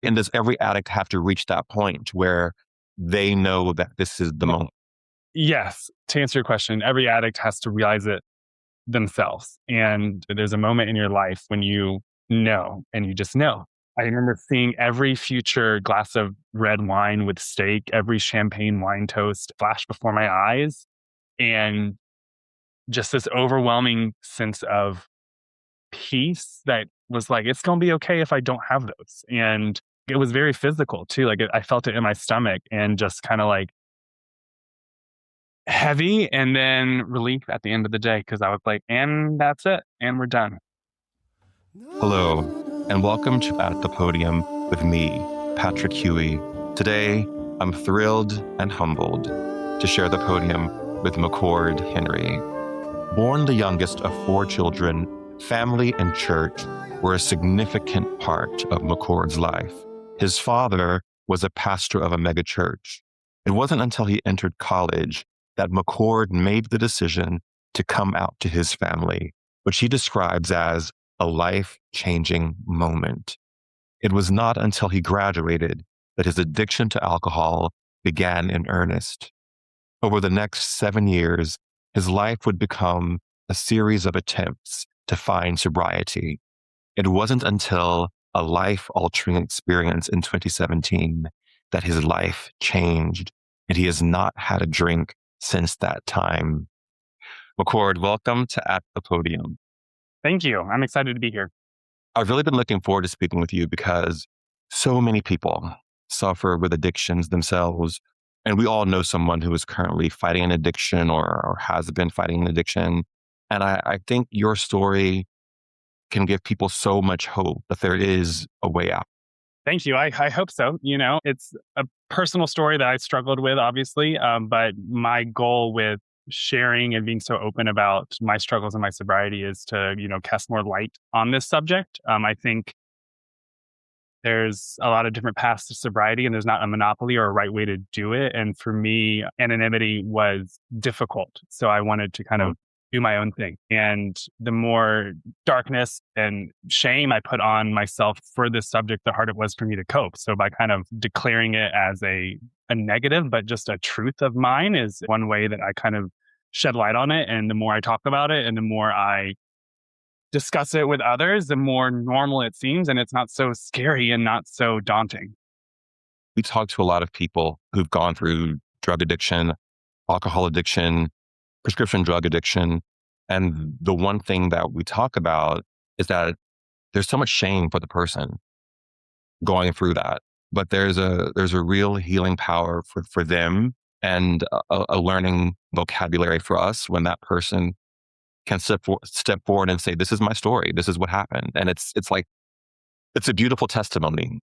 And does every addict have to reach that point where they know that this is the moment? Yes. To answer your question, every addict has to realize it themselves. And there's a moment in your life when you know, and you just know. I remember seeing every future glass of red wine with steak, every champagne wine toast flash before my eyes. And just this overwhelming sense of peace that was like, it's going to be okay if I don't have those. And it was very physical too. I felt it in my stomach and just kind of like heavy and then relief at the end of the day because I was like, and that's it. And we're done. Hello, and welcome to At the Podium with me, Patrick Huey. Today, I'm thrilled and humbled to share the podium with McCord Henry. Born the youngest of 4 children, family and church were a significant part of McCord's life. His father was a pastor of a megachurch. It wasn't until he entered college that McCord made the decision to come out to his family, which he describes as a life-changing moment. It was not until he graduated that his addiction to alcohol began in earnest. Over the next 7 years, his life would become a series of attempts to find sobriety. It wasn't until a life-altering experience in 2017 that his life changed, and he has not had a drink since that time. McCord, welcome to At the Podium. Thank you. I'm excited to be here. I've really been looking forward to speaking with you because so many people suffer with addictions themselves. And we all know someone who is currently fighting an addiction or has been fighting an addiction. And I think your story can give people so much hope that there is a way out. Thank you. I hope so. It's a personal story that I struggled with, obviously. But my goal with sharing and being so open about my struggles and my sobriety is to, cast more light on this subject. I think there's a lot of different paths to sobriety and there's not a monopoly or a right way to do it. And for me, anonymity was difficult. So I wanted to kind of do my own thing. And the more darkness and shame I put on myself for this subject, the harder it was for me to cope. So by kind of declaring it as a negative, but just a truth of mine is one way that I kind of shed light on it. And the more I talk about it and the more I discuss it with others, the more normal it seems. And it's not so scary and not so daunting. We talk to a lot of people who've gone through drug addiction, alcohol addiction, prescription drug addiction. And the one thing that we talk about is that there's so much shame for the person going through that. But there's a real healing power for them and a learning vocabulary for us when that person can step forward and say, this is my story. This is what happened. And it's a beautiful testimony.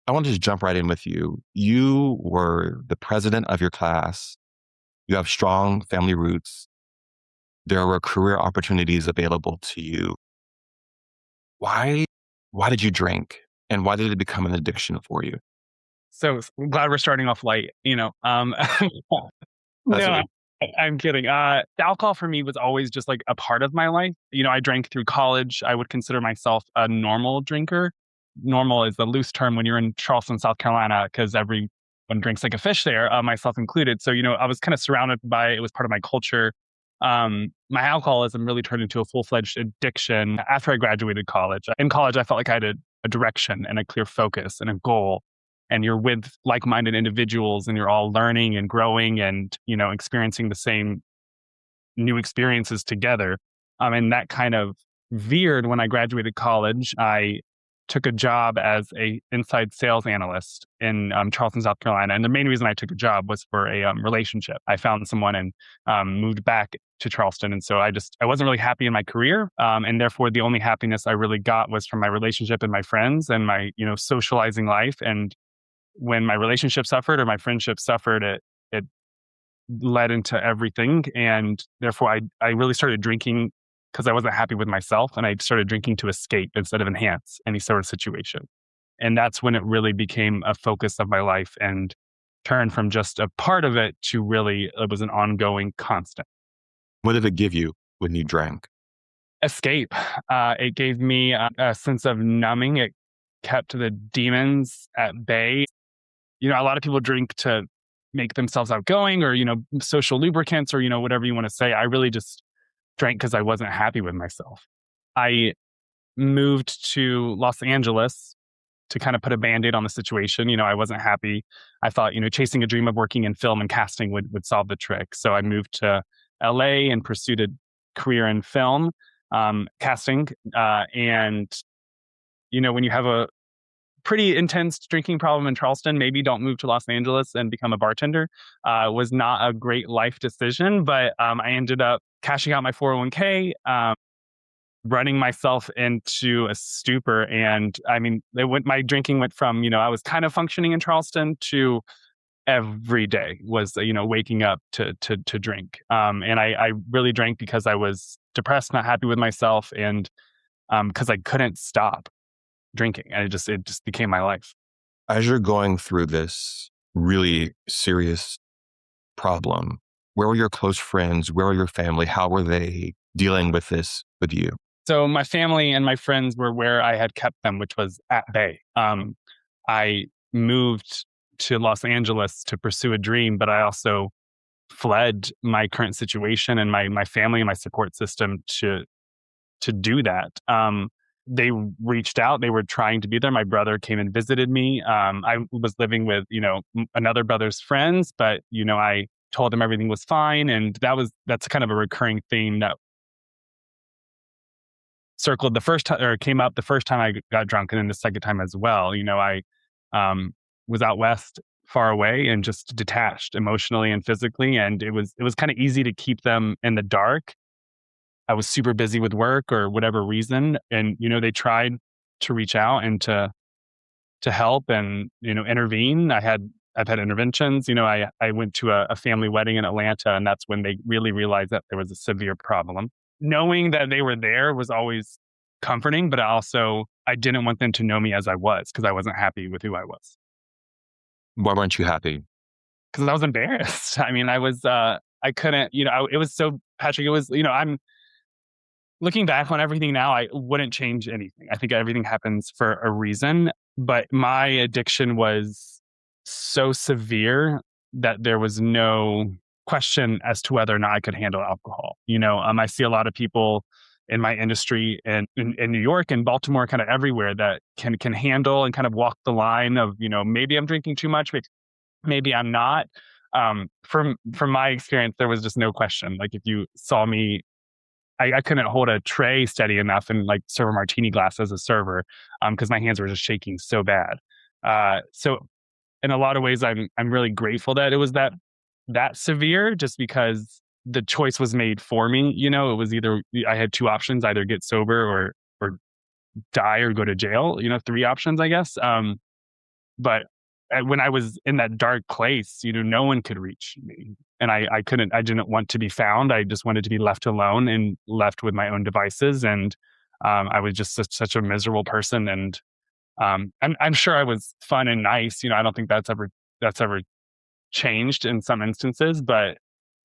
I want to just jump right in with you. You were the president of your class. You have strong family roots. There were career opportunities available to you. Why did you drink? And why did it become an addiction for you? So I'm glad we're starting off light, That's No, I'm kidding. The alcohol for me was always just like a part of my life. I drank through college. I would consider myself a normal drinker. Normal is the loose term when you're in Charleston, South Carolina, because everyone drinks like a fish there, myself included. So, I was kind of surrounded by it, was part of my culture. My alcoholism really turned into a full-fledged addiction after I graduated college. In college, I felt like I had a direction and a clear focus and a goal, and you're with like-minded individuals and you're all learning and growing and, experiencing the same new experiences together. And that kind of veered when I graduated college. I took a job as a inside sales analyst in Charleston, South Carolina. And the main reason I took a job was for a relationship. I found someone and moved back to Charleston. And so I wasn't really happy in my career. And therefore the only happiness I really got was from my relationship and my friends and my, socializing life. And when my relationship suffered or my friendship suffered, it led into everything. And therefore I really started drinking because I wasn't happy with myself. And I started drinking to escape instead of enhance any sort of situation. And that's when it really became a focus of my life and turned from just a part of it to really, it was an ongoing constant. What did it give you when you drank? Escape. It gave me a sense of numbing. It kept the demons at bay. A lot of people drink to make themselves outgoing or, social lubricants or, whatever you want to say. I really just drank because I wasn't happy with myself. I moved to Los Angeles to kind of put a band-aid on the situation. I wasn't happy. I thought, chasing a dream of working in film and casting would solve the trick. So I moved to LA and pursued a career in film casting. And, when you have a pretty intense drinking problem in Charleston, maybe don't move to Los Angeles and become a bartender. Was not a great life decision, but I ended up cashing out my 401k, running myself into a stupor. And my drinking went from, I was kind of functioning in Charleston to every day was, waking up to drink. And I really drank because I was depressed, not happy with myself, and because I couldn't stop drinking. And it just became my life. As you're going through this really serious problem, where were your close friends? Where were your family? How were they dealing with this with you? So my family and my friends were where I had kept them, which was at bay. I moved to Los Angeles to pursue a dream, but I also fled my current situation and my family and my support system to do that. They reached out. They were trying to be there. My brother came and visited me. I was living with, another brother's friends, but, I told them everything was fine. And that's kind of a recurring theme that circled the first time, or came up the first time I got drunk, and then the second time as well. I was out west, far away, and just detached emotionally and physically. And it was kind of easy to keep them in the dark. I was super busy with work or whatever reason. And, they tried to reach out and to help and, intervene. I've had interventions. I went to a family wedding in Atlanta, and that's when they really realized that there was a severe problem. Knowing that they were there was always comforting, but I didn't want them to know me as I was, because I wasn't happy with who I was. Why weren't you happy? Because I was embarrassed. I couldn't, it was so, Patrick, it was, I'm looking back on everything now, I wouldn't change anything. I think everything happens for a reason, but my addiction was so severe that there was no question as to whether or not I could handle alcohol. I see a lot of people in my industry and in New York and Baltimore, kind of everywhere, that can handle and kind of walk the line of, maybe I'm drinking too much, but maybe I'm not. From my experience, there was just no question. Like, if you saw me, I couldn't hold a tray steady enough and like serve a martini glass as a server, because my hands were just shaking so bad. So in a lot of ways, I'm really grateful that it was that severe, just because the choice was made for me. It was either, I had two options: either get sober or die or go to jail. Three options, I guess. But when I was in that dark place, no one could reach me. And I couldn't, I didn't want to be found. I just wanted to be left alone and left with my own devices. And I was just such a miserable person. And I'm sure I was fun and nice. I don't think that's ever changed in some instances, but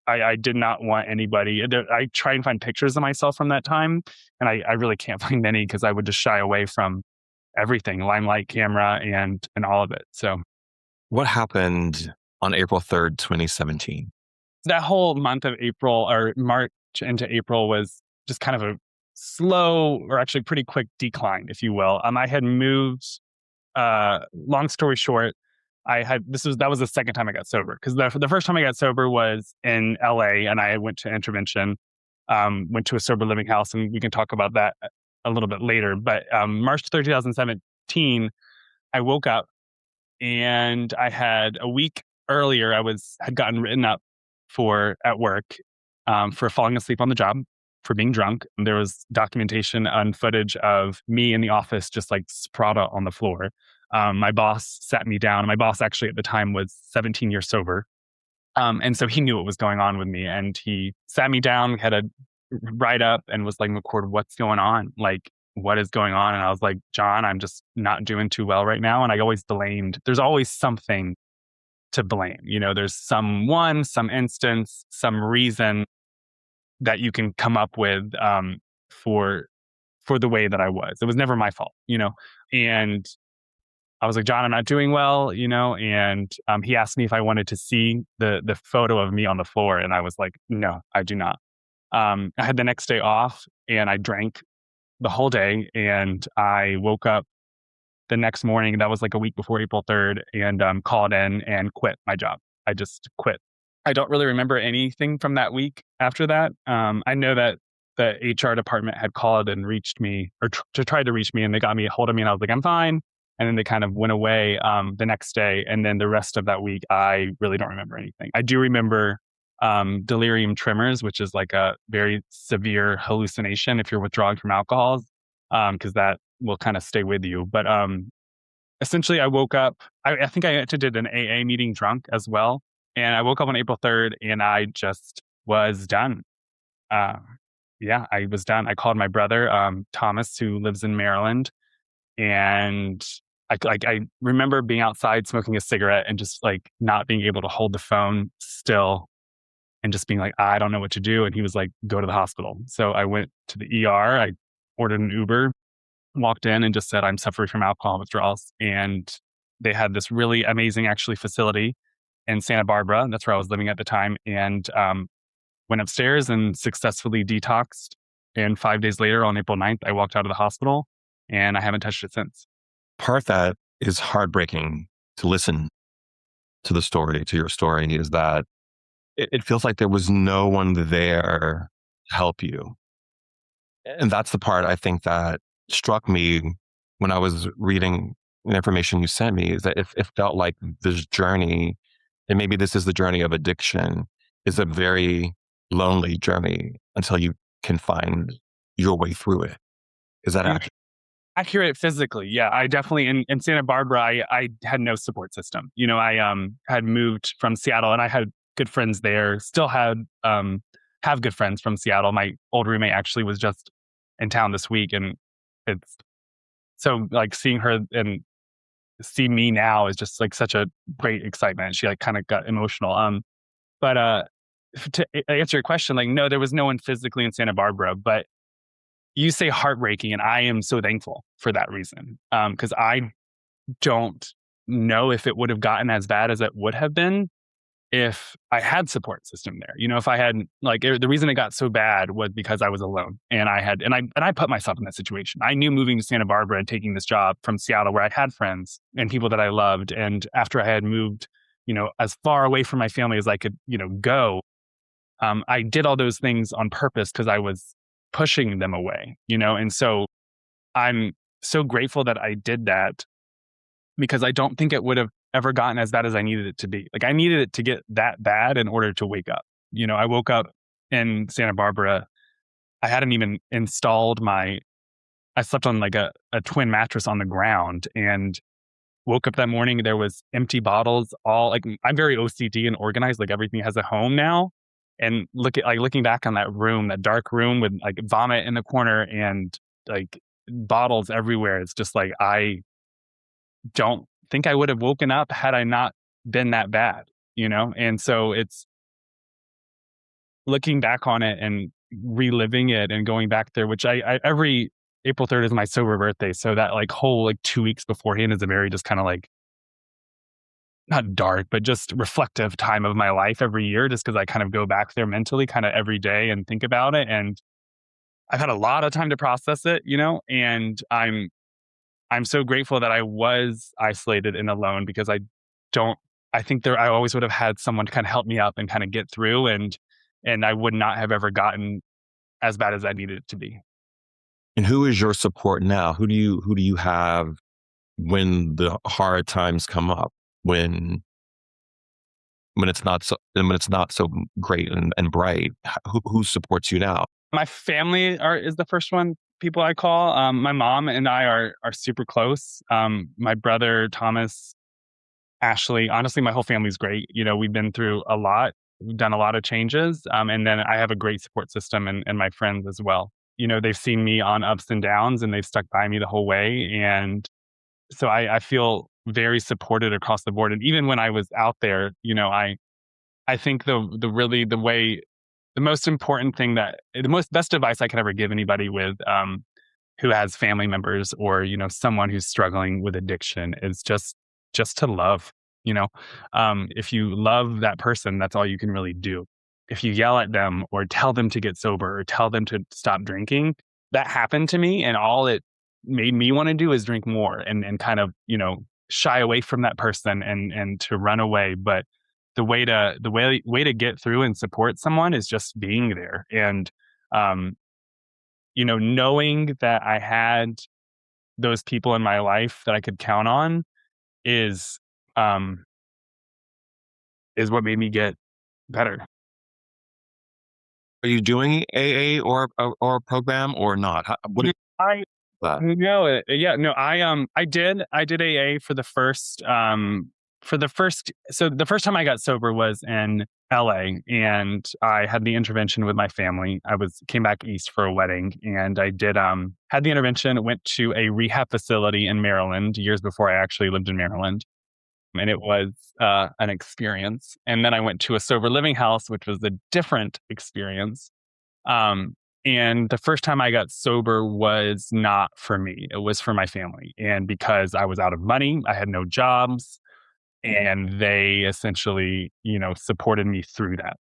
I did not want anybody. I try and find pictures of myself from that time, and I really can't find many, because I would just shy away from everything, limelight, camera, and all of it. So What happened on April 3rd, 2017? that whole month of April, or March into April, was just kind of a slow, or actually pretty quick decline, if you will. I had moved, long story short, that was the second time I got sober, because the first time I got sober was in LA, and I went to intervention, went to a sober living house, and we can talk about that a little bit later. But March 3rd, 2017, I woke up, and I had, a week earlier, had gotten written up at work, for falling asleep on the job, for being drunk. And there was documentation and footage of me in the office, just like sprata on the floor. My boss sat me down. My boss actually at the time was 17 years sober. And so he knew what was going on with me, and he sat me down, had a write up, and was like, "McCord, what's going on? Like, what is going on?" And I was like, "John, I'm just not doing too well right now." And I always blamed, there's always something to blame. There's someone, some instance, some reason that you can come up with, for the way that I was. It was never my fault. And I was like, John, I'm not doing well, and he asked me if I wanted to see the photo of me on the floor. And I was like, no, I do not. I had the next day off and I drank the whole day, and I woke up the next morning. That was like a week before April 3rd, and called in and quit my job. I just quit. I don't really remember anything from that week after that. I know that the HR department had called and reached me, or to try to reach me, and they got me a hold of me, and I was like, I'm fine. And then they kind of went away the next day. And then the rest of that week, I really don't remember anything. I do remember delirium tremors, which is like a very severe hallucination if you're withdrawing from alcohol, because that will kind of stay with you. But essentially, I woke up. I think I attended an AA meeting drunk as well. And I woke up on April 3rd and I just was done. Uh, yeah, I was done. I called my brother, Thomas, who lives in Maryland. And I remember being outside smoking a cigarette and just like not being able to hold the phone still and just being like, I don't know what to do. And he was like, go to the hospital. So I went to the ER. I ordered an Uber, walked in and just said, I'm suffering from alcohol withdrawals. And they had this really amazing, actually, facility in Santa Barbara. That's where I was living at the time. And went upstairs and successfully detoxed. And 5 days later, on April 9th, I walked out of the hospital and I haven't touched it since. Part that is heartbreaking to listen to your story, is that it feels like there was no one there to help you. And that's the part I think that struck me when I was reading the information you sent me, is that it felt like this journey, and maybe this is the journey of addiction, is a very lonely journey until you can find your way through it. Is that accurate? Accurate physically. Yeah, I definitely, in Santa Barbara, I had no support system. I had moved from Seattle and I had good friends there, still have good friends from Seattle. My old roommate actually was just in town this week, and it's so like seeing her and see me now is just like such a great excitement. She like kind of got emotional. But to answer your question, like, no, there was no one physically in Santa Barbara, but you say heartbreaking, and I am so thankful for that reason. Because I don't know if it would have gotten as bad as it would have been if I had support system there. If I had the reason it got so bad was because I was alone, and I put myself in that situation. I knew moving to Santa Barbara and taking this job from Seattle, where I had friends and people that I loved, and after I had moved, as far away from my family as I could, go. I did all those things on purpose because I was pushing them away, and so I'm so grateful that I did that, because I don't think it would have ever gotten as bad as I needed it to be. Like, I needed it to get that bad in order to wake up. I woke up in Santa Barbara. I hadn't even installed I slept on like a twin mattress on the ground, and woke up that morning. There was empty bottles, all like, I'm very OCD and organized. Like, everything has a home now. And looking back on that room, that dark room with like vomit in the corner and like bottles everywhere. It's just like, I don't think I would have woken up had I not been that bad, And so it's looking back on it and reliving it and going back there, which I every April 3rd is my sober birthday. So that like whole like 2 weeks beforehand is a very just kind of like, not dark, but just reflective time of my life every year, just because I kind of go back there mentally kind of every day and think about it. And I've had a lot of time to process it, and I'm so grateful that I was isolated and alone, because I think I always would have had someone to kind of help me up and kind of get through, and I would not have ever gotten as bad as I needed it to be. And who is your support now? Who do you have when the hard times come up? When it's not so great and bright, who supports you now? My family is the first one people I call. My mom and I are super close. My brother Thomas, Ashley, honestly, my whole family's great. We've been through a lot. We've done a lot of changes. And then I have a great support system and my friends as well. They've seen me on ups and downs, and they've stuck by me the whole way. And so I feel very supported across the board. And even when I was out there, I think the most important thing, the most best advice I could ever give anybody with who has family members or, someone who's struggling with addiction is just to love, you know. If you love that person, that's all you can really do. If you yell at them or tell them to get sober or tell them to stop drinking, that happened to me, and all it made me want to do is drink more and kind of, shy away from that person and to run away. But the way to get through and support someone is just being there. And um knowing that I had those people in my life that I could count on is um is what made me get better. Are you doing AA or a program or not? What is I that? No, yeah, no, I did AA so the first time I got sober was in LA, and I had the intervention with my family. Came back east for a wedding, and I did had the intervention, went to a rehab facility in Maryland years before I actually lived in Maryland. And it was an experience. And then I went to a sober living house, which was a different experience. Um, and the first time I got sober was not for me. It was for my family. And because I was out of money, I had no jobs, and they essentially, supported me through that.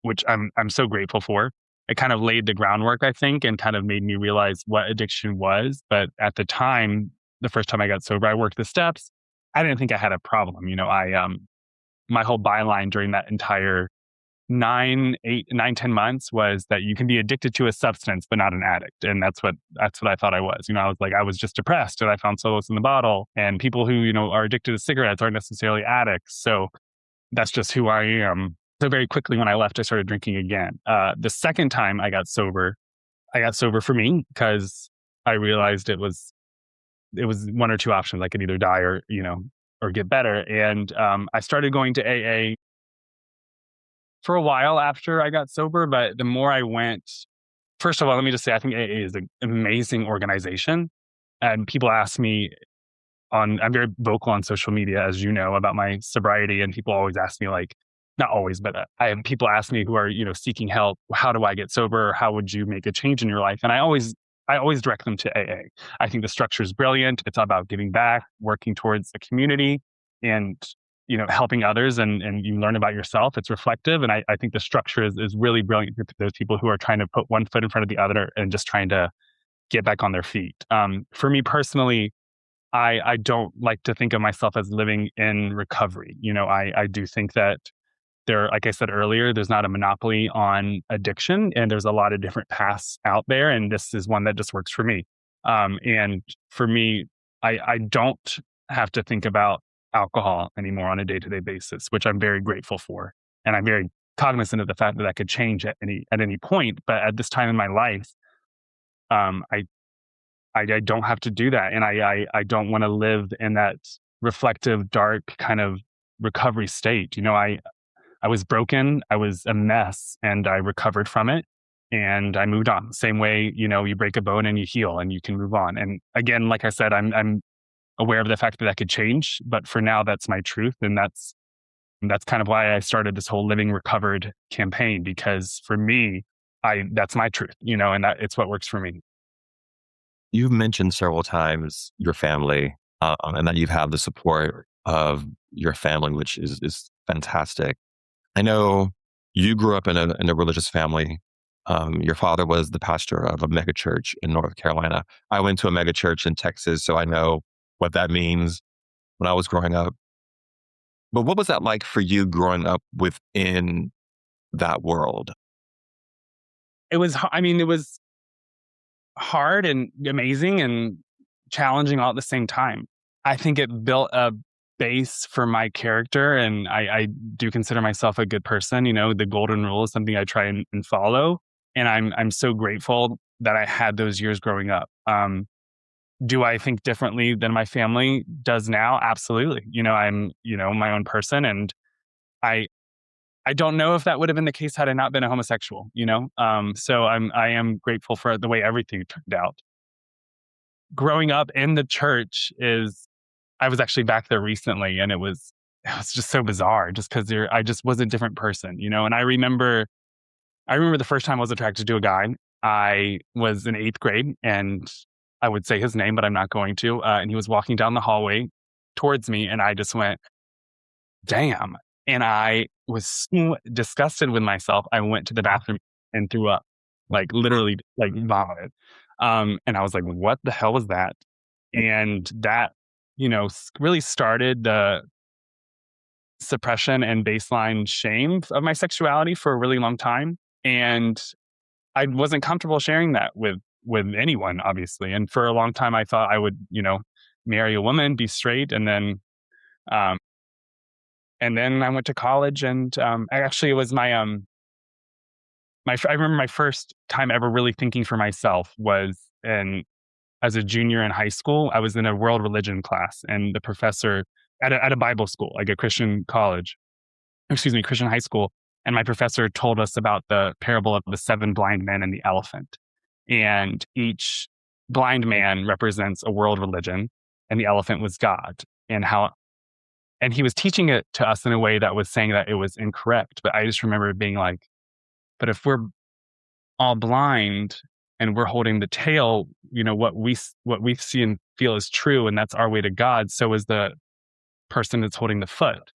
Which I'm so grateful for. It kind of laid the groundwork, I think, and kind of made me realize what addiction was. But at the time, the first time I got sober, I worked the steps. I didn't think I had a problem. My whole byline during that entire 10 months was that you can be addicted to a substance, but not an addict. And that's what I thought I was. I was just depressed and I found solace in the bottle. And people who, are addicted to cigarettes aren't necessarily addicts. So that's just who I am. So very quickly when I left, I started drinking again. The second time I got sober for me because I realized it was one or two options. I could either die or get better. And I started going to AA for a while after I got sober. But the more I went, first of all, let me just say, I think AA is an amazing organization. And people ask me I'm very vocal on social media, as you know, about my sobriety. And people always ask me, like, not always, but I have people ask me who are, seeking help. How do I get sober? How would you make a change in your life? And I always direct them to AA. I think the structure is brilliant. It's about giving back, working towards the community, and helping others, and you learn about yourself. It's reflective, and I think the structure is really brilliant for those people who are trying to put one foot in front of the other and just trying to get back on their feet. For me personally, I don't like to think of myself as living in recovery. I do think that like I said earlier, there's not a monopoly on addiction, and there's a lot of different paths out there, and this is one that just works for me. And for me, I don't have to think about alcohol anymore on a day-to-day basis, which I'm very grateful for, and I'm very cognizant of the fact that that could change at any point. But at this time in my life, um, I don't have to do that, and I don't want to live in that reflective, dark kind of recovery state. I was broken, I was a mess, and I recovered from it, and I moved on. Same way, you break a bone and you heal and you can move on. And again, like I said, I'm aware of the fact that that could change, but for now, that's my truth, and that's kind of why I started this whole Living Recovered campaign, because for me, that's my truth, and that it's what works for me. You've mentioned several times your family, and that you have the support of your family, which is fantastic. I know you grew up in a religious family. Your father was the pastor of a mega church in North Carolina. I went to a mega church in Texas, so I know what that means when I was growing up. But what was that like for you growing up within that world? It was hard and amazing and challenging all at the same time. I think it built a base for my character, and I do consider myself a good person. The golden rule is something I try and follow, and I'm so grateful that I had those years growing up. Do I think differently than my family does now? Absolutely. I'm my own person, and I I don't know if that would have been the case had I not been a homosexual. So I am grateful for the way everything turned out. Growing up in the church I was actually back there recently, and it was just so bizarre, just because I just was a different person. And I remember the first time I was attracted to a guy. I was in eighth grade, and I would say his name, but I'm not going to. And he was walking down the hallway towards me, and I just went, damn. And I was so disgusted with myself. I went to the bathroom and threw up, like literally, like vomited. And I was like, what the hell was that? And that, really started the suppression and baseline shame of my sexuality for a really long time. And I wasn't comfortable sharing that with anyone, obviously. And for a long time, I thought I would, marry a woman, be straight, um, and then I went to college, and actually, it was I remember my first time ever really thinking for myself was in as a junior in high school. I was in a world religion class, and the professor at a Bible school, like a Christian college, excuse me, Christian high school, and my professor told us about the parable of the seven blind men and the elephant, and each blind man represents a world religion, and the elephant was God, and he was teaching it to us in a way that was saying that it was incorrect. But I just remember being like, but if we're all blind and we're holding the tail, what we see and feel is true, and that's our way to God. So is the person that's holding the foot.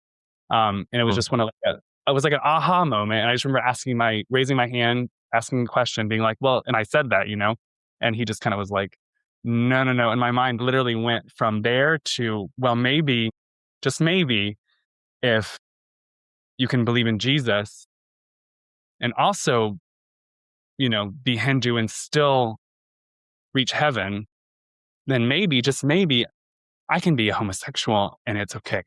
And it was just it was like an aha moment. And I just remember raising my hand, asking a question, being like, well, and I said that, and he just kind of was like, no, no, no. And my mind literally went from there to, well, maybe, just maybe, if you can believe in Jesus and also, be Hindu and still reach heaven, then maybe, just maybe, I can be a homosexual and it's okay.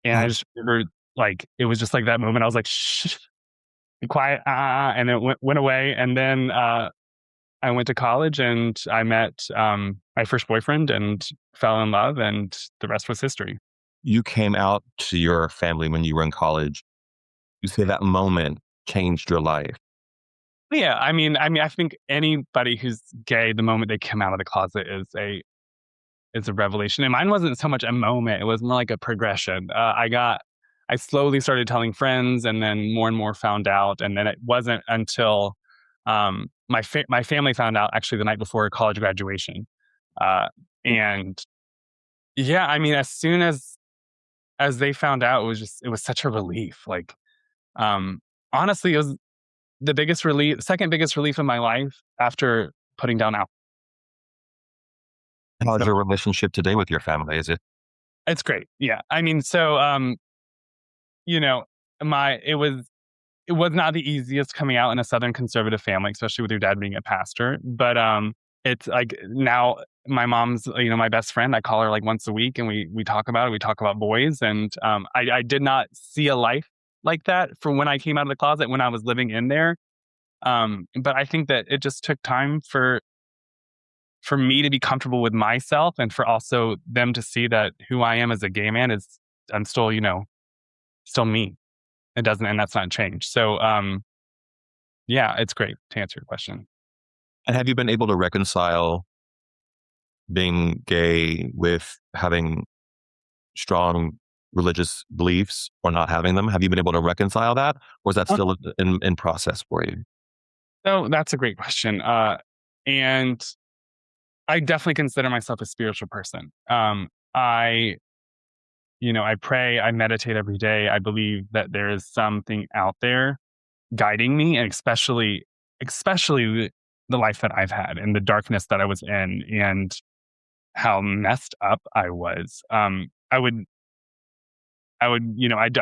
And I just remember, like, it was just like that moment. I was like, shh, be quiet, and it went away. And then I went to college and I met my first boyfriend and fell in love, and the rest was history. You came out to your family when you were in college. You say that moment changed your life. Yeah, I think anybody who's gay, the moment they come out of the closet is a revelation. And mine wasn't so much a moment; it was more like a progression. I slowly started telling friends, and then more and more found out. And then it wasn't until my family found out actually the night before college graduation. Uh, and yeah, as soon as they found out, it was such a relief. Like, um, honestly, it was the second biggest relief in my life after putting down alcohol. How's So your relationship today with your family? Is it it's great. Yeah. You know, it was not the easiest coming out in a Southern conservative family, especially with your dad being a pastor. But it's like now my mom's, my best friend. I call her like once a week, and we talk about it. We talk about boys, and I did not see a life like that from when I came out of the closet when I was living in there. But I think that it just took time for me to be comfortable with myself, and for also them to see that who I am as a gay man is I'm still, still me. And that's not changed. So, yeah, it's great to answer your question. and have you been able to reconcile being gay with having strong religious beliefs or not having them? Have you been able to reconcile that? Or is that Uh, still in process for you? So that's a great question. And I definitely consider myself a spiritual person. I pray, I meditate every day. I believe that there is something out there guiding me, and especially the life that I've had and the darkness that I was in, and how messed up I was. I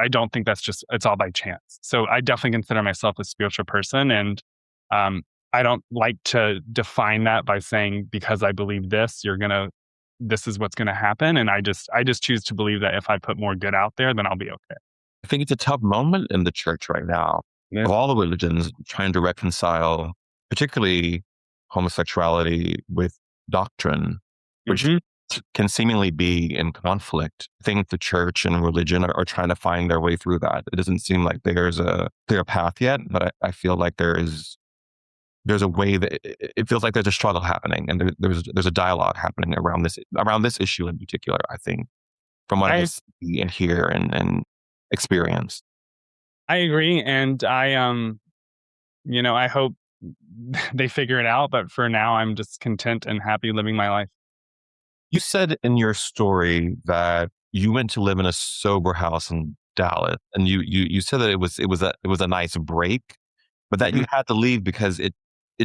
don't think it's all by chance. So I definitely consider myself a spiritual person. And um, I don't like to define that by saying, because I believe this is what's going to happen. And I just choose to believe that if I put more good out there, then I'll be okay. I think it's a tough moment in the church right now Yeah. of all the religions trying to reconcile, particularly homosexuality with doctrine, which Hmm. can seemingly be in conflict. I think the church and religion are trying to find their way through that. It doesn't seem like there's a clear path yet, but I feel like there's a way that it feels like there's a struggle happening, and there's a dialogue happening around this issue in particular. I think from what I I see and hear and experience. I agree, and I hope. they figure it out. But for now, I'm just content and happy living my life. You said in your story that you went to live in a sober house in Dallas, and you said that it was a nice break, but that Mhm. you had to leave because it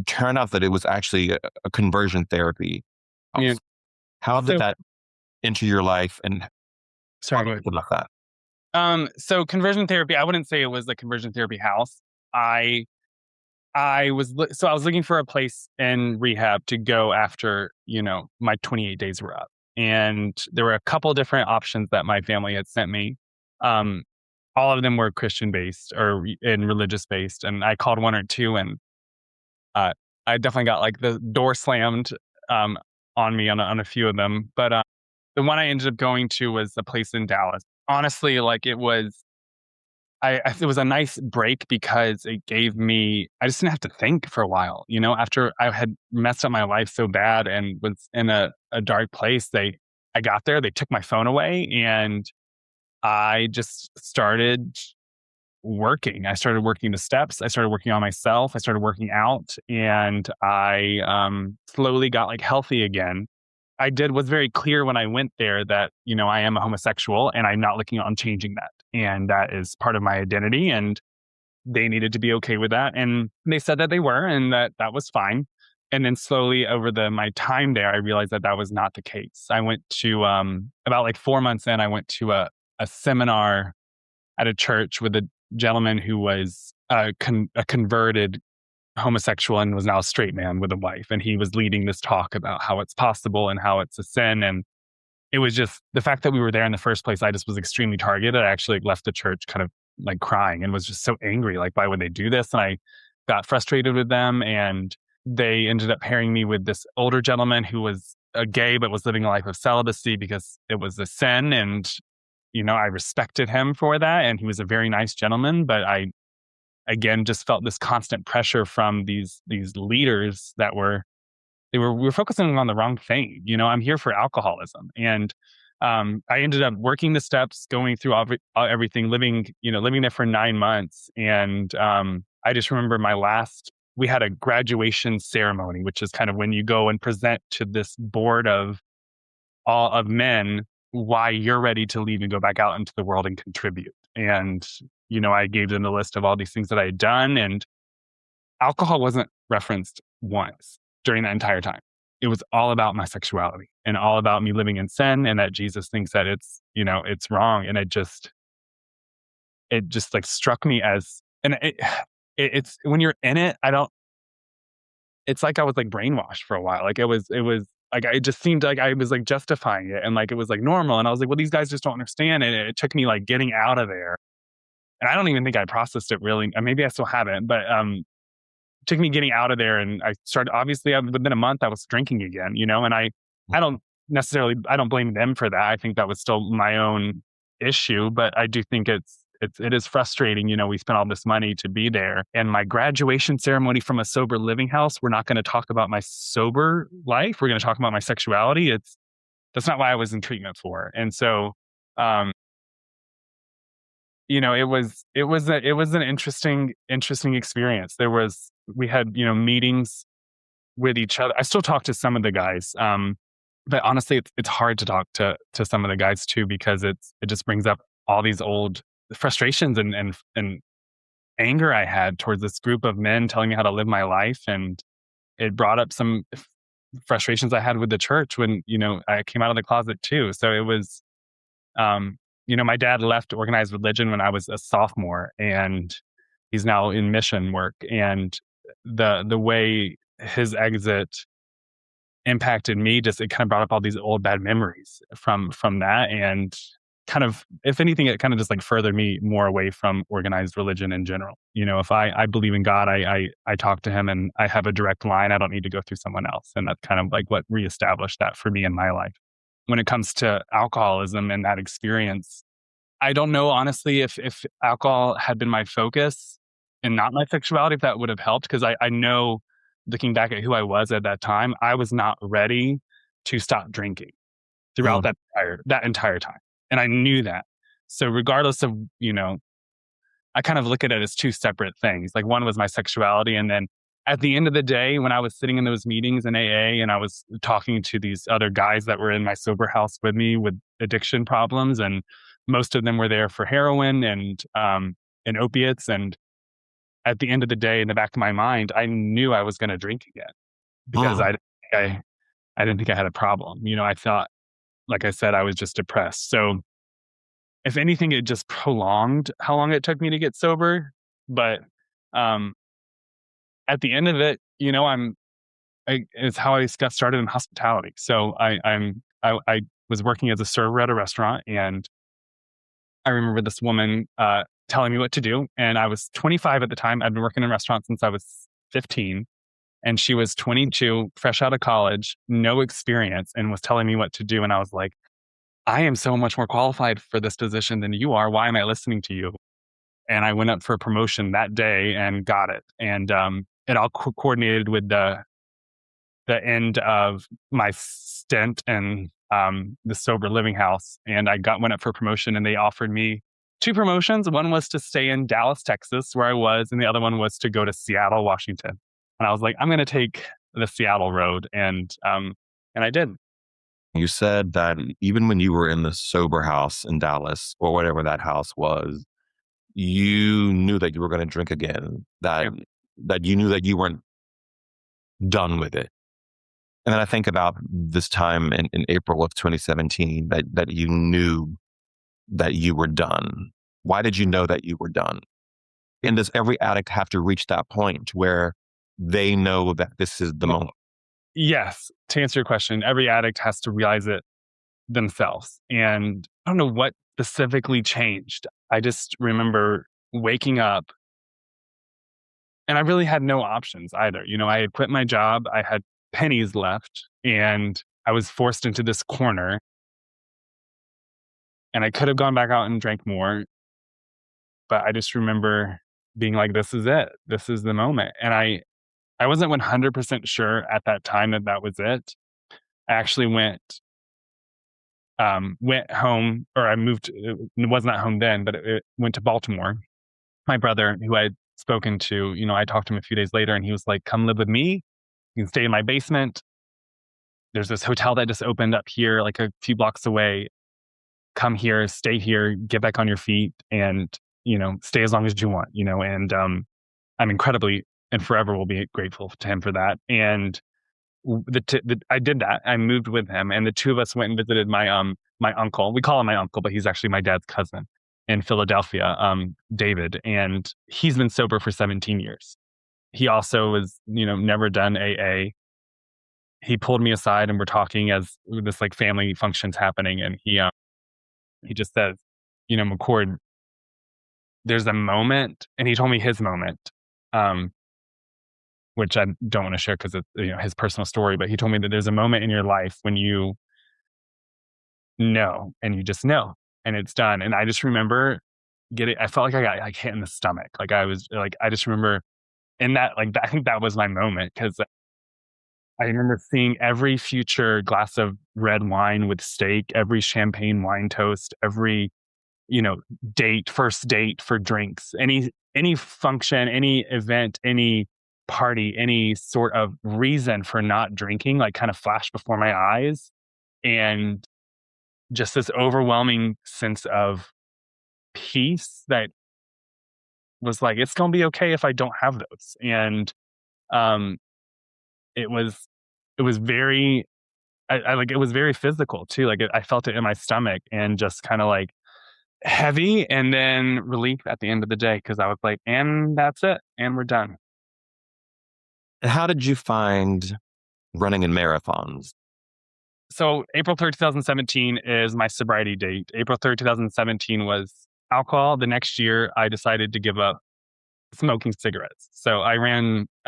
turned out that it was actually a conversion therapy Yeah. house. How did So that enter your life, and sorry, talk go to ahead. me about that? So conversion therapy, I wouldn't say it was a conversion therapy house. I I was looking for a place in rehab to go after, my 28 days were up. And there were a couple different options that my family had sent me. Um, all of them were Christian based or and religious based. And I called one or two, and uh, I definitely got like the door slammed um, on me on a few of them. But the one I ended up going to was a place in Dallas. Honestly, like it was a nice break because it gave me I just didn't have to think for a while, after I had messed up my life so bad and was in a dark place. I got there, they took my phone away, and I just started working. I started working the steps, I started working on myself, I started working out, and I slowly got like healthy again. I did was very clear when I went there that, I am a homosexual and I'm not looking on changing that. And that is part of my identity. And they needed to be okay with that. And they said that they were, and that was fine. And then slowly over my time there, I realized that that was not the case. I went to, about like 4 months in, I went to a seminar at a church with a gentleman who was a converted homosexual and was now a straight man with a wife. And he was leading this talk about how it's possible and how it's a sin. And it was just the fact that we were there in the first place. I just was extremely targeted. I actually left the church kind of like crying and was just so angry. Like, why would they do this? And I got frustrated with them. And they ended up pairing me with this older gentleman who was a gay, but was living a life of celibacy because it was a sin. And, I respected him for that. And he was a very nice gentleman. But I, again, just felt this constant pressure from these leaders that we were focusing on the wrong thing. I'm here for alcoholism, and I ended up working the steps, going through everything, living there for 9 months, and I just remember we had a graduation ceremony, which is kind of when you go and present to this board of all of men why you're ready to leave and go back out into the world and contribute. And I gave them the list of all these things that I had done, and alcohol wasn't referenced once during that entire time. It was all about my sexuality and all about me living in sin, and that Jesus thinks that it's wrong. And it just like struck me as, and it's when you're in it, it's like I was like brainwashed for a while. Like it was like, it just seemed like I was like justifying it and like it was like normal. And I was like, well, these guys just don't understand. And it took me like getting out of there. And I don't even think I processed it really. Maybe I still haven't, but took me getting out of there, and I started, obviously within a month I was drinking again, and I don't I don't blame them for that. I think that was still my own issue, but I do think it is frustrating. We spent all this money to be there, and my graduation ceremony from a sober living house, we're not going to talk about my sober life, we're going to talk about my sexuality. That's not why I was in treatment for. And so um it was an interesting experience. We had, meetings with each other. I still talk to some of the guys. But honestly, it's hard to talk to some of the guys too, because it just brings up all these old frustrations and anger I had towards this group of men telling me how to live my life. And it brought up some frustrations I had with the church when, I came out of the closet too. So it was, my dad left organized religion when I was a sophomore, and he's now in mission work. And the way his exit impacted me, just it kind of brought up all these old bad memories from that. And kind of, if anything, it kind of just like furthered me more away from organized religion in general. If I believe in God, I talk to him and I have a direct line. I don't need to go through someone else. And that's kind of like what reestablished that for me in my life. When it comes to alcoholism and that experience, I don't know, honestly, if alcohol had been my focus and not my sexuality, if that would have helped. Because I know, looking back at who I was at that time, I was not ready to stop drinking throughout Mm. that entire time. And I knew that. So regardless of, I kind of look at it as two separate things. Like, one was my sexuality, and then at the end of the day, when I was sitting in those meetings in AA and I was talking to these other guys that were in my sober house with me with addiction problems, and most of them were there for heroin and opiates. And at the end of the day, in the back of my mind, I knew I was going to drink again because Mm. I didn't think I had a problem. I thought, like I said, I was just depressed. So if anything, it just prolonged how long it took me to get sober. But um, at the end of it, it's how I got started in hospitality. So I was working as a server at a restaurant, and I remember this woman telling me what to do. And I was 25 at the time. I'd been working in restaurants since I was 15, and she was 22, fresh out of college, no experience, and was telling me what to do. And I was like, I am so much more qualified for this position than you are. Why am I listening to you? And I went up for a promotion that day and got it. And it all coordinated with the end of my stint in the sober living house. And went up for a promotion, and they offered me two promotions. One was to stay in Dallas, Texas, where I was, and the other one was to go to Seattle, Washington. And I was like, I'm going to take the Seattle road, and I did. You said that even when you were in the sober house in Dallas or whatever that house was, you knew that you were going to drink again, Yeah. that you knew that you weren't done with it. And then I think about this time in April of 2017 that you knew that you were done. Why did you know that you were done? And does every addict have to reach that point where they know that this is the moment? Yes. To answer your question, every addict has to realize it themselves. And I don't know what specifically changed. I just remember waking up, and I really had no options either. I had quit my job. I had pennies left, and I was forced into this corner, and I could have gone back out and drank more. But I just remember being like, this is it. This is the moment. And I wasn't 100% sure at that time that was it. I actually went home, or I moved. It was not home then, but it went to Baltimore. My brother, who I had spoken to, I talked to him a few days later, and he was like, come live with me. You can stay in my basement. There's this hotel that just opened up here, like a few blocks away. Come here, stay here, get back on your feet, and, stay as long as you want, and I'm incredibly and forever will be grateful to him for that. And I did that. I moved with him, and the two of us went and visited my uncle. We call him my uncle, but he's actually my dad's cousin in Philadelphia, David, and he's been sober for 17 years. He also was, never done AA. He pulled me aside, and we're talking as this like family function's happening, and he just says, McCord, there's a moment, and he told me his moment, which I don't want to share because it's his personal story. But he told me that there's a moment in your life when you know, and you just know, and it's done. And I just remember I felt like I got like hit in the stomach. Like I was like, I just remember in that, like, I think that was my moment, because I remember seeing every future glass of red wine with steak, every champagne wine toast, every, first date for drinks, any function, any event, any party, any sort of reason for not drinking, like kind of flashed before my eyes. And just this overwhelming sense of peace that was like, it's going to be okay if I don't have those. And um, it was, it was very, I like, it was very physical too. Like I felt it in my stomach, and just kind of like heavy, and then relief at the end of the day. Cause I was like, and that's it. And we're done. And how did you find running in marathons? So April 3rd, 2017 is my sobriety date. April 3rd, 2017 was alcohol. The next year I decided to give up smoking cigarettes. So I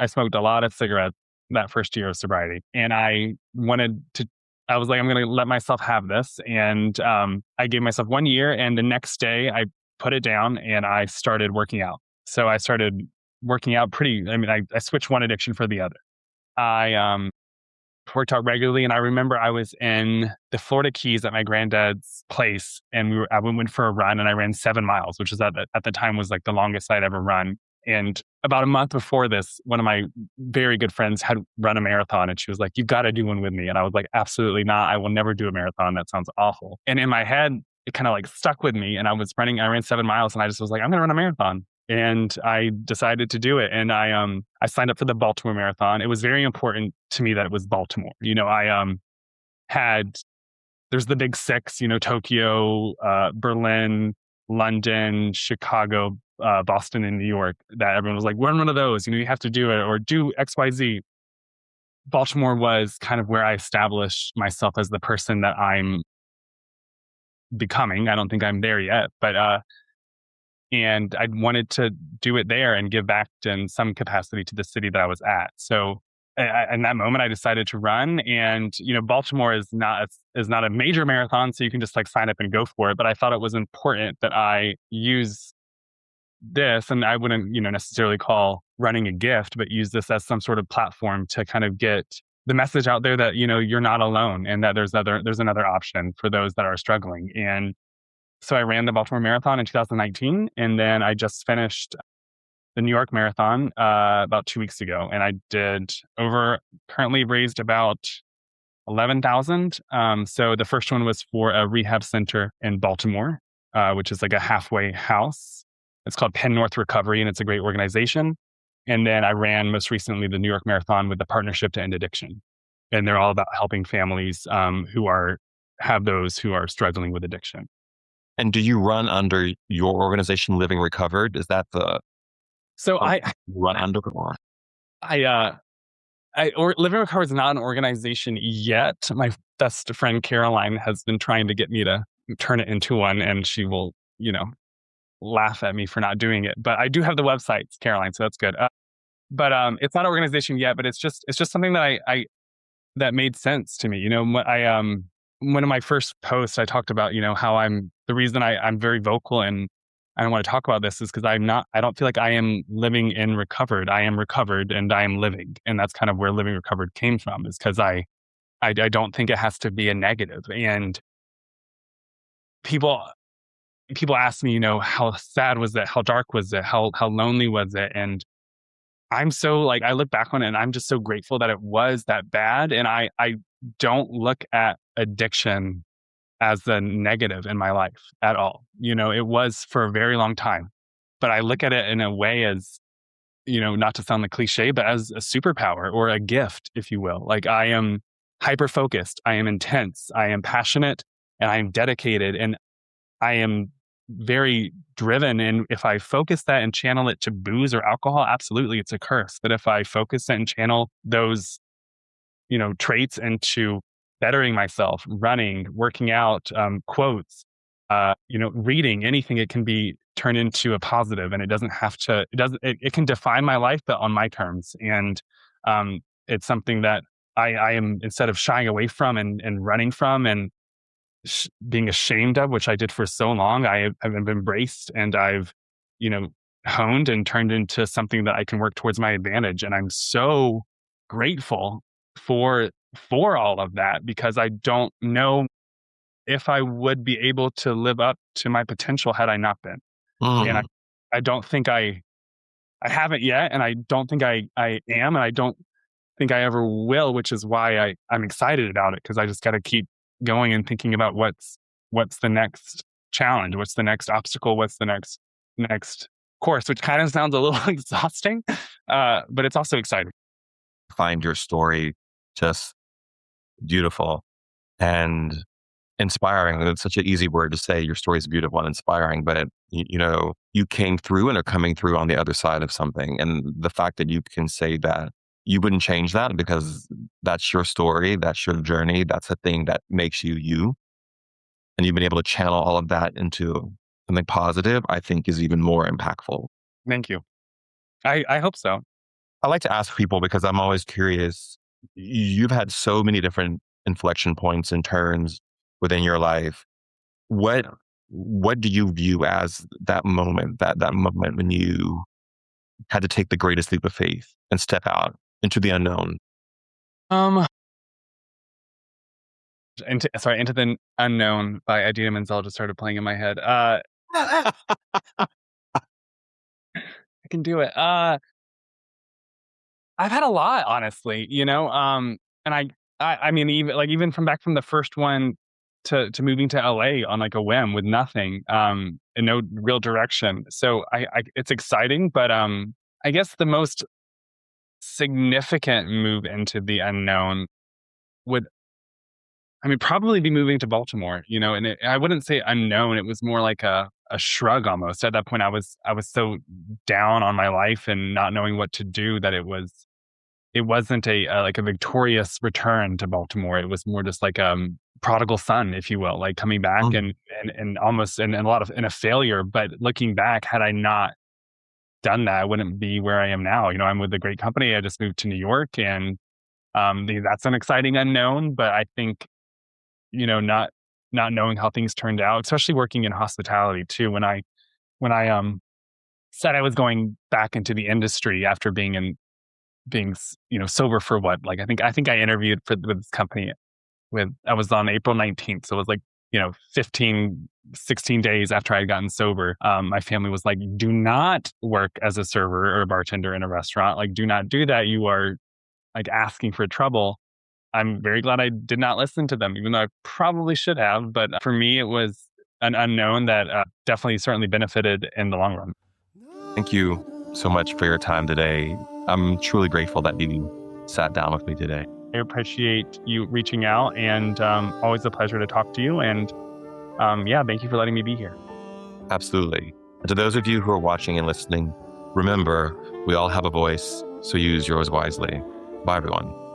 smoked a lot of cigarettes that first year of sobriety. And I was like, I'm going to let myself have this. And I gave myself 1 year. And the next day I put it down and I started working out. So I started working out I switched one addiction for the other. I worked out regularly. And I remember I was in the Florida Keys at my granddad's place, and I went for a run, and I ran 7 miles, which is at the time was like the longest I'd ever run. And about a month before this, one of my very good friends had run a marathon, and she was like, "You've got to do one with me." And I was like, "Absolutely not. I will never do a marathon. That sounds awful." And in my head, it kind of like stuck with me. And I ran 7 miles, and I just was like, "I'm going to run a marathon." And I decided to do it. And I signed up for the Baltimore Marathon. It was very important to me that it was Baltimore. Had there's the big six, Tokyo, Berlin, London, Chicago, Boston, and New York, that everyone was like, run one of those, you have to do it, or do XYZ. Baltimore was kind of where I established myself as the person that I'm becoming. I don't think I'm there yet, but and I wanted to do it there and give back in some capacity to the city that I was at. So in that moment, I decided to run. And Baltimore is not a major marathon, so you can just like sign up and go for it. But I thought it was important that I use this, and I wouldn't necessarily call running a gift, but use this as some sort of platform to kind of get the message out there that you're not alone, and that there's another option for those that are struggling. And so I ran the Baltimore Marathon in 2019, and then I just finished the New York Marathon about 2 weeks ago, and I did currently raised about 11,000. So the first one was for a rehab center in Baltimore, which is like a halfway house. It's called Penn North Recovery, and it's a great organization. And then I ran most recently the New York Marathon with the Partnership to End Addiction, and they're all about helping families who are struggling with addiction. And do you run under your organization, Living Recovered? Is that the So run under? Or? Living Recovered is not an organization yet. My best friend Caroline has been trying to get me to turn it into one, and she will, laugh at me for not doing it. But I do have the websites, Caroline, so that's good. But it's not an organization yet. But it's just something that I that made sense to me. One of my first posts, I talked about how the reason I'm very vocal and I don't want to talk about this is because I don't feel like I am living in recovered. I am recovered and I am living. And that's kind of where living recovered came from, is because I don't think it has to be a negative. And people ask me, how sad was it? How dark was it? How lonely was it? And I'm so like, I look back on it and I'm just so grateful that it was that bad. And I don't look at addiction as the negative in my life at all. It was for a very long time, but I look at it in a way as, not to sound like cliche, but as a superpower or a gift, if you will. Like, I am hyper focused, I am intense, I am passionate, and I am dedicated, and I am very driven. And if I focus that and channel it to booze or alcohol, absolutely, it's a curse. But if I focus it and channel those traits into bettering myself, running, working out, quotes, reading, anything, it can be turned into a positive, and it doesn't have to, it can define my life, but on my terms. And it's something that I am, instead of shying away from and running from and being ashamed of, which I did for so long, I've embraced, and I've, honed and turned into something that I can work towards my advantage. And I'm so grateful for all of that, because I don't know if I would be able to live up to my potential had I not been. And I don't think I haven't yet, and I don't think I am, and I don't think I ever will, which is why I'm excited about it, because I just got to keep going and thinking about what's the next challenge, what's the next obstacle, what's the next course, which kind of sounds a little exhausting, but it's also exciting. Find your story just beautiful and inspiring. It's such an easy word to say. Your story is beautiful and inspiring, but you came through and are coming through on the other side of something. And the fact that you can say that you wouldn't change that, because that's your story, that's your journey, that's the thing that makes you you. And you've been able to channel all of that into something positive, I think is even more impactful. Thank you. I hope so. I like to ask people, because I'm always curious. You've had so many different inflection points and turns within your life. What do you view as that moment, that moment when you had to take the greatest leap of faith and step out into the unknown? Into the Unknown by Idina Menzel just started playing in my head. I can do it. I've had a lot, honestly, and I mean, even from back from the first one to moving to LA on like a whim with nothing, and no real direction. So it's exciting, but I guess the most significant move into the unknown would, I mean, probably be moving to Baltimore, and I wouldn't say unknown. It was more like a shrug almost. At that point, I was so down on my life and not knowing what to do that it wasn't like a victorious return to Baltimore. It was more just like prodigal son, if you will, like coming back Mm. and almost and a lot of in a failure. But looking back, had I not done that, I wouldn't be where I am now. I'm with a great company. I just moved to New York, and that's an exciting unknown. But I think not knowing how things turned out, especially working in hospitality too. When I said I was going back into the industry after being sober for what, like I think I interviewed with this company with I was on April 19th, so it was like 15 16 days after I had gotten sober. My family was like, do not work as a server or a bartender in a restaurant, like do not do that, you are like asking for trouble. I'm very glad I did not listen to them, even though I probably should have. But for me, it was an unknown that definitely certainly benefited in the long run. Thank you so much for your time today. I'm truly grateful that you sat down with me today. I appreciate you reaching out, and always a pleasure to talk to you. And yeah, thank you for letting me be here. Absolutely. And to those of you who are watching and listening, remember, we all have a voice, so use yours wisely. Bye, everyone.